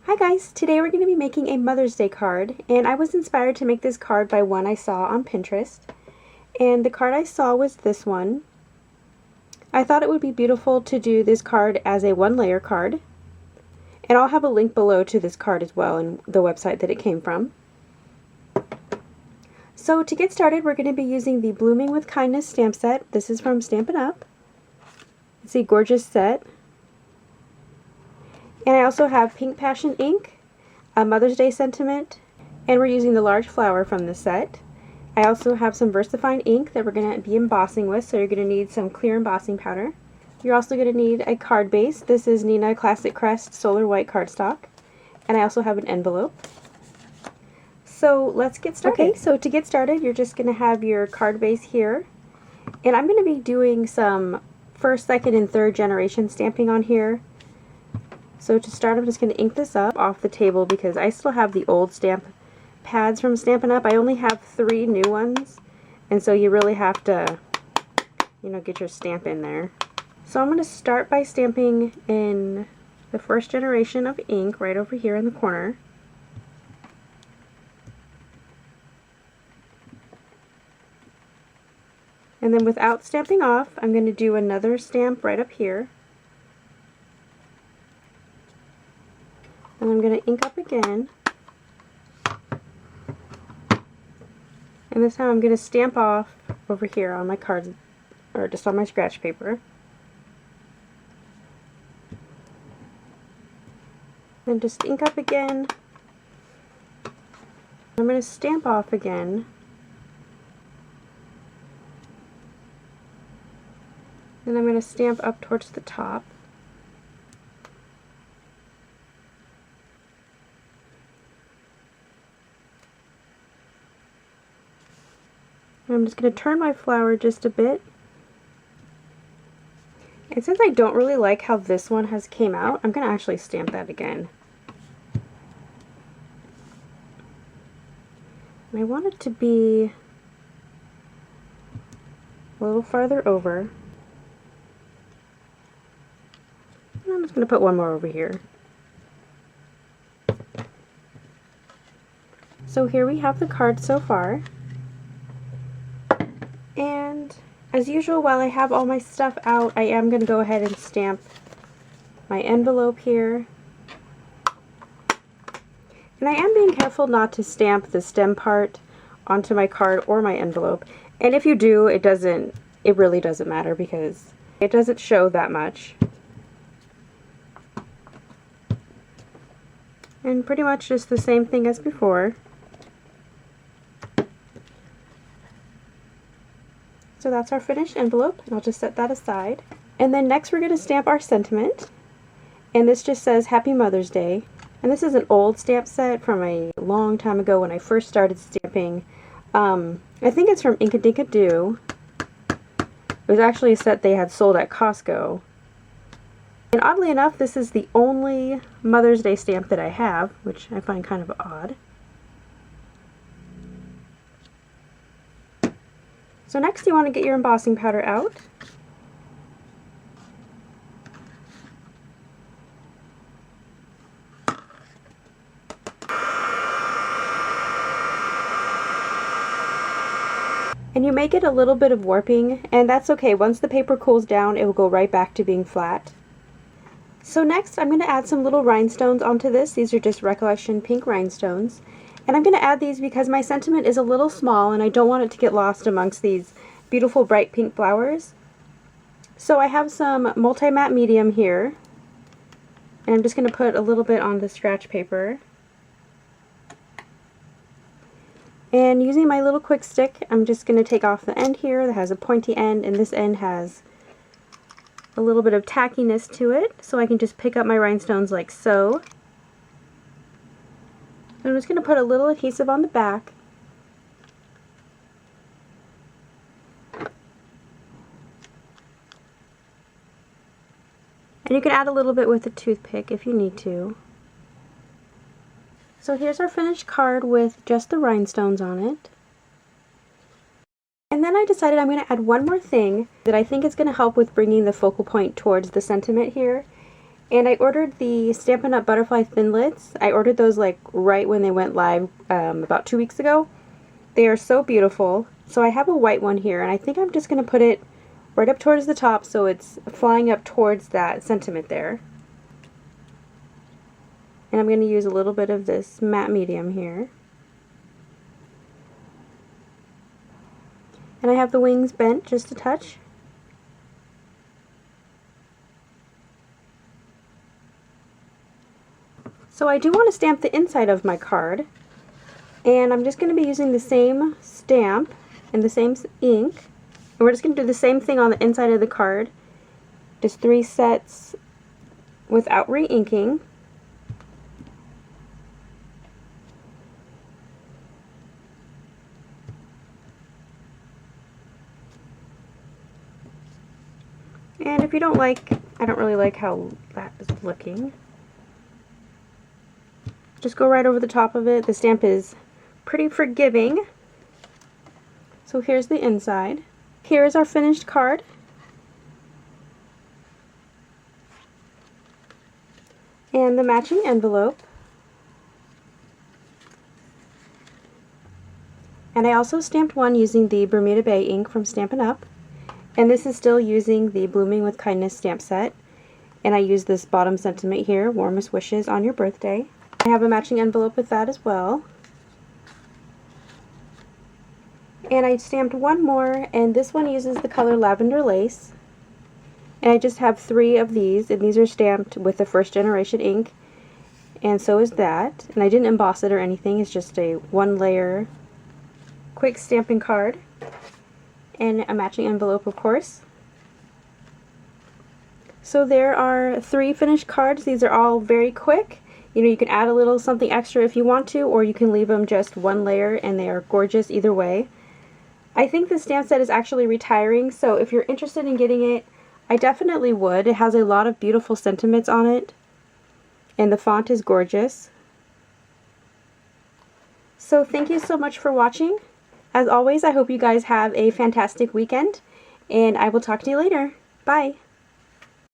Hi guys, today we're going to be making a Mother's Day card, and I was inspired to make this card by one I saw on Pinterest, and the card I saw was this one. I thought it would be beautiful to do this card as a one-layer card, and I'll have a link below to this card as well and the website that it came from. So to get started, we're going to be using the Blooming with Kindness stamp set. This is from Stampin' Up. It's a gorgeous set. And I also have Pink Passion ink, a Mother's Day sentiment, and we're using the large flower from the set. I also have some VersaFine ink that we're going to be embossing with, so you're going to need some clear embossing powder. You're also going to need a card base. This is Neenah Classic Crest Solar White cardstock. And I also have an envelope. So let's get started. Okay, so to get started, you're just going to have your card base here. And I'm going to be doing some first, second, and third generation stamping on here. So to start, I'm just going to ink this up off the table because I still have the old stamp pads from Stampin' Up. I only have 3 new ones, and so you really have to, get your stamp in there. So I'm going to start by stamping in the first generation of ink right over here in the corner. And then without stamping off, I'm going to do another stamp right up here. And I'm going to ink up again. And this time I'm going to stamp off over here on my card, or just on my scratch paper. Then just ink up again. I'm going to stamp off again. Then I'm going to stamp up towards the top. I'm just going to turn my flower just a bit. And since I don't really like how this one has came out, I'm going to actually stamp that again. And I want it to be a little farther over. And I'm just going to put one more over here. So here we have the card so far. And as usual, while I have all my stuff out, I am going to go ahead and stamp my envelope here. And I am being careful not to stamp the stem part onto my card or my envelope. And if you do, it really doesn't matter because it doesn't show that much. And pretty much just the same thing as before. So that's our finished envelope, and I'll just set that aside. And then next we're going to stamp our sentiment. And this just says Happy Mother's Day. And this is an old stamp set from a long time ago when I first started stamping. I think it's from Inkadinkado. It was actually a set they had sold at Costco. And oddly enough, this is the only Mother's Day stamp that I have, which I find kind of odd. So next you want to get your embossing powder out. And you may get a little bit of warping, and that's okay. Once the paper cools down, it will go right back to being flat. So next I'm going to add some little rhinestones onto this. These are just Recollection pink rhinestones. And I'm going to add these because my sentiment is a little small and I don't want it to get lost amongst these beautiful bright pink flowers. So I have some multi-matte medium here. And I'm just going to put a little bit on the scratch paper. And using my little quick stick, I'm just going to take off the end here that has a pointy end, and this end has a little bit of tackiness to it. So I can just pick up my rhinestones like so. I'm just going to put a little adhesive on the back. And you can add a little bit with a toothpick if you need to. So here's our finished card with just the rhinestones on it. And then I decided I'm going to add one more thing that I think is going to help with bringing the focal point towards the sentiment here. And I ordered the Stampin' Up! Butterfly Thinlits. I ordered those like right when they went live about 2 weeks ago. They are so beautiful. So I have a white one here, and I think I'm just going to put it right up towards the top so it's flying up towards that sentiment there. And I'm going to use a little bit of this matte medium here. And I have the wings bent just a touch. So I do want to stamp the inside of my card, and I'm just going to be using the same stamp and the same ink, and we're just going to do the same thing on the inside of the card, just 3 sets without re-inking. And if you don't like, I don't really like how that is looking, just go right over the top of it. The stamp is pretty forgiving. So here's the inside. Here is our finished card. And the matching envelope. And I also stamped one using the Bermuda Bay ink from Stampin' Up. And this is still using the Blooming with Kindness stamp set. And I used this bottom sentiment here, warmest wishes on your birthday. I have a matching envelope with that as well. And I stamped one more, and this one uses the color Lavender Lace. And I just have 3 of these, and these are stamped with the first generation ink. And so is that. And I didn't emboss it or anything, it's just a 1-layer quick stamping card. And a matching envelope, of course. So there are 3 finished cards. These are all very quick. You know, you can add a little something extra if you want to, or you can leave them just 1 layer, and they are gorgeous either way. I think the stamp set is actually retiring, so if you're interested in getting it, I definitely would. It has a lot of beautiful sentiments on it, and the font is gorgeous. So thank you so much for watching. As always, I hope you guys have a fantastic weekend, and I will talk to you later. Bye!